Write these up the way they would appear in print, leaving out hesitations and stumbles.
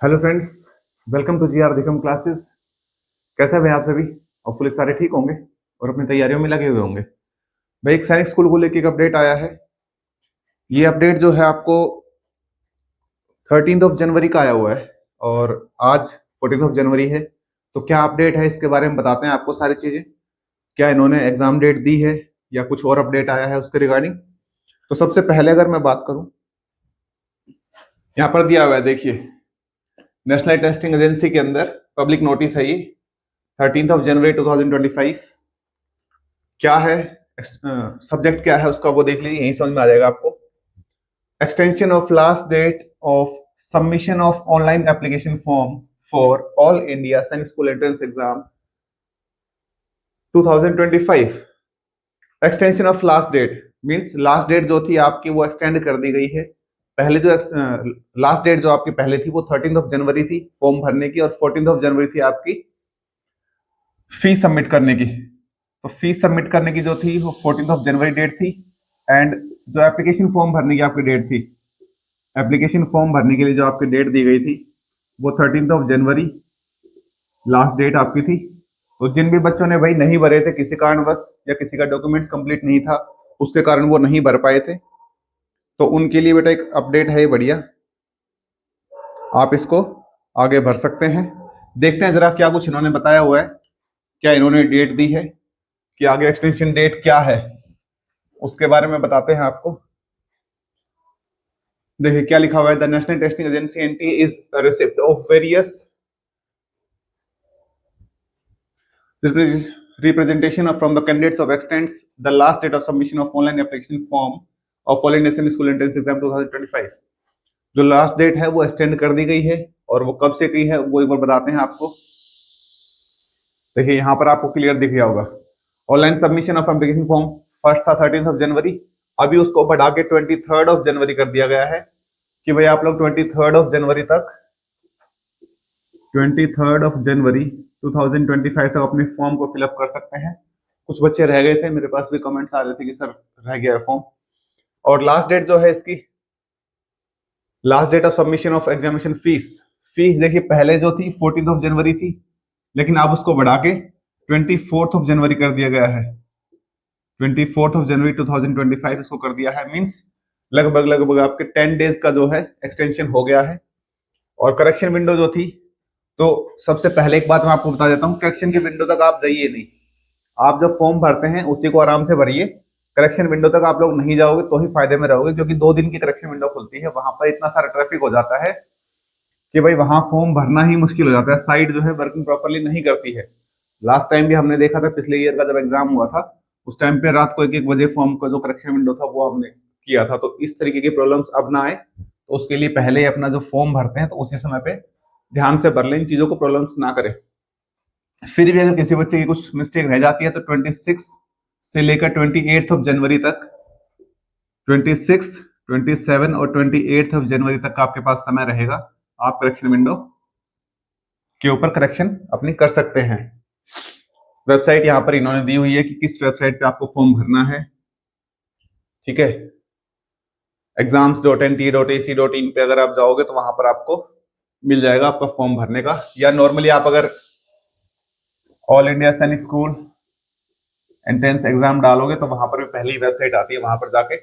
Hello friends, welcome to GR दिकम classes. कैसे हैं आप सभी? होपफुली सारे ठीक होंगे और अपनी तैयारियों में लगे हुए होंगे। भाई, एक सैनिक स्कूल को लेकर एक अपडेट आया है। ये अपडेट जो है आपको 13 जनवरी का आया हुआ है और आज 14 जनवरी है। तो क्या अपडेट है इसके बारे में बताते हैं आपको सारी चीजें। क्या इन्होंने एग्जाम डेट दी है या कुछ और अपडेट आया है उसके रिगार्डिंग। तो सबसे पहले अगर मैं बात करूं, यहाँ पर दिया हुआ है, देखिए, नेशनल टेस्टिंग एजेंसी के अंदर पब्लिक नोटिस है ये, 13 जनवरी 2025। क्या है सब्जेक्ट, क्या है उसका वो देख लीजिए, यही समझ में आ जाएगा आपको। Extension of last date of submission of online application form for all India Sainik school entrance exam 2025। Extension of last date means last date जो थी आपकी वो एक्सटेंड कर दी गई है। पहले जो लास्ट डेट जो आपकी पहले थी वो 13 जनवरी थी फॉर्म भरने की, और 14 जनवरी थी आपकी फीस सबमिट करने की। तो फीस सबमिट करने की जो थी वो 14 जनवरी डेट थी, एंड जो एप्लीकेशन फॉर्म भरने की आपकी डेट थी, एप्लीकेशन फॉर्म भरने के लिए जो आपकी डेट दी गई थी वो 13 जनवरी लास्ट डेट आपकी थी। तो जिन भी बच्चों ने भाई नहीं भरे थे किसी कारणवश, या किसी का डॉक्यूमेंट्स कंप्लीट नहीं था उसके कारण वो नहीं भर पाए थे, तो उनके लिए बेटा एक अपडेट है, बढ़िया, आप इसको आगे भर सकते हैं। देखते हैं जरा क्या कुछ इन्होंने बताया हुआ है, क्या इन्होंने डेट दी है, कि आगे एक्सटेंशन डेट क्या है उसके बारे में बताते हैं आपको। देखिए क्या लिखा हुआ है, the national testing agency NT is receipt of various representation from the candidates of extends the last date of submission of online application form of all Indian school entrance exam 2025। जो लास्ट डेट है वो extend कर दी गई है, और वो कब से की है वो एक बार बताते हैं आपको। देखिए यहाँ पर आपको क्लियर दिख गया होगा, online submission of application form first था 13 जनवरी, अभी उसको बढ़ा के 23 जनवरी कर दिया गया है कि भाई आप लोग 23 जनवरी तक, 23 जनवरी 2025 तक अपने फॉर्म को फिलअप कर सकते हैं। कुछ बच्चे रह गए थे, मेरे पास भी कमेंट्स आ रहे थे कि सर रह गया है फॉर्म। और लास्ट डेट जो है इसकी, last date of submission of examination fees, fees देखिए पहले जो थी 14 जनवरी थी, लेकिन अब उसको बढ़ा के 24 जनवरी कर दिया गया है। 24 जनवरी 2025 इसको कर दिया है, मीन्स लगभग लगभग आपके 10 डेज का जो है एक्सटेंशन हो गया है। और करेक्शन विंडो जो थी, तो सबसे पहले एक बात मैं आपको बता देता हूँ, करेक्शन की विंडो तक आप जाइए नहीं। आप जब फॉर्म भरते हैं उसी को आराम से भरिए, करेक्शन विंडो तक आप लोग नहीं जाओगे तो ही फायदे में रहोगे, क्योंकि 2 दिन की करेक्शन विंडो खुलती है, वहां पर इतना सारा ट्रैफिक हो जाता है कि भाई वहां फॉर्म भरना ही मुश्किल हो जाता है, साइट जो है वर्किंग प्रॉपरली नहीं करती है। लास्ट टाइम भी हमने देखा था, पिछले ईयर का जब एग्जाम हुआ था उस टाइम पे रात को 1-1 बजे फॉर्म का जो करेक्शन विंडो था वो हमने किया था। तो इस तरीके की प्रॉब्लम्स अब ना आए, तो उसके लिए पहले ही अपना जो फॉर्म भरते हैं तो उसी समय पे ध्यान से भर लें, इन चीजों को प्रॉब्लम्स ना करें। फिर भी अगर किसी बच्चे की कुछ मिस्टेक रह जाती है तो 26 से लेकर 28 जनवरी तक, 26, 27 और 28 जनवरी तक का आपके पास समय रहेगा, आप करेक्शन विंडो के ऊपर करेक्शन अपनी कर सकते हैं। वेबसाइट यहाँ पर इन्होंने दी हुई है कि किस वेबसाइट पे आपको फॉर्म भरना है, ठीक है। exams.nt.ac.in पे अगर आप जाओगे तो वहां पर आपको मिल जाएगा आपका फॉर्म भरने का, या नॉर्मली आप अगर all India Sainik school entrance exam डालोगे तो वहां पर भी पहली वेबसाइट आती है, वहां पर जाके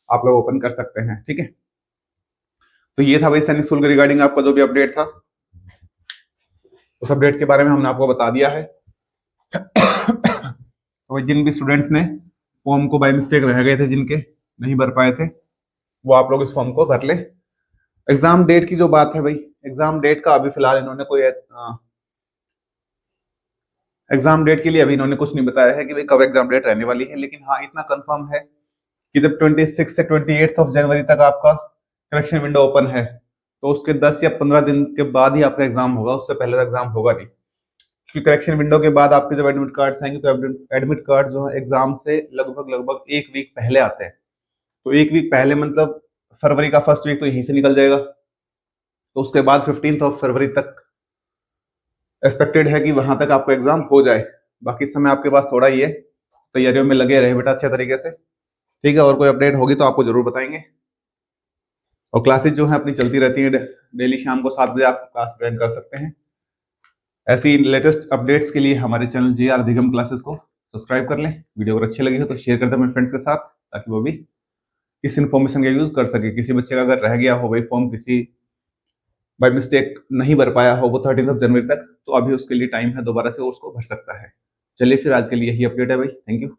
आप लोग ओपन कर सकते हैं, ठीक है। तो ये था भाई सैनिक स्कूल के रिगार्डिंग आपका जो भी अपडेट था, उस अपडेट के बारे में हमने आपको बता दिया है। तो जिन भी स्टूडेंट्स ने फॉर्म को बाय मिस्टेक रह गए थे, जिनके नहीं भर पाए थे, वो आप लोग इस फॉर्म को भर ले। एग्जाम डेट की जो बात है भाई, एग्जाम डेट का अभी फिलहाल इन्होंने कोई एग्जाम डेट के लिए अभी इन्होंने कुछ नहीं बताया है कि भाई कब एग्जाम डेट रहने वाली है, लेकिन हाँ इतना कंफर्म है कि जब 26 से 28 जनवरी तक आपका करेक्शन विंडो ओपन है तो उसके 10 या 15 दिन के बाद ही आपका एग्जाम होगा, उससे पहले एग्जाम होगा नहीं। क्योंकि करेक्शन विंडो के बाद आपके जब एडमिट कार्ड्स आएंगे तो एडमिट कार्ड जो है एग्जाम से लगभग लगभग 1 वीक पहले आते हैं। तो 1 वीक पहले मतलब फरवरी का फर्स्ट वीक तो यहीं से निकल जाएगा, तो उसके बाद 15 फरवरी तक एक्सपेक्टेड है कि वहां तक आपका एग्जाम हो जाए। बाकी समय आपके पास थोड़ा ही है, तैयारियों में लगे रहे बेटा अच्छे तरीके से, ठीक है। और कोई अपडेट होगी तो आपको जरूर बताएंगे। और क्लासेज जो है अपनी चलती रहती हैं, डेली शाम को 7 बजे आप क्लास ज्वाइन कर सकते हैं। ऐसी लेटेस्ट अपडेट्स के लिए हमारे चैनल JR अधिगम क्लासेस को सब्सक्राइब कर लें। वीडियो अगर अच्छी लगी हो तो शेयर कर दें अपने फ्रेंड्स के साथ, ताकि वो भी इस इन्फॉर्मेशन का यूज कर सके। किसी बच्चे का अगर रह गया हो भाई फॉर्म, किसी बाय मिस्टेक नहीं भर पाया हो वो 13 जनवरी तक, तो अभी उसके लिए टाइम है, दोबारा से वो उसको भर सकता है। चलिए फिर आज के लिए यही अपडेट है भाई। Thank you.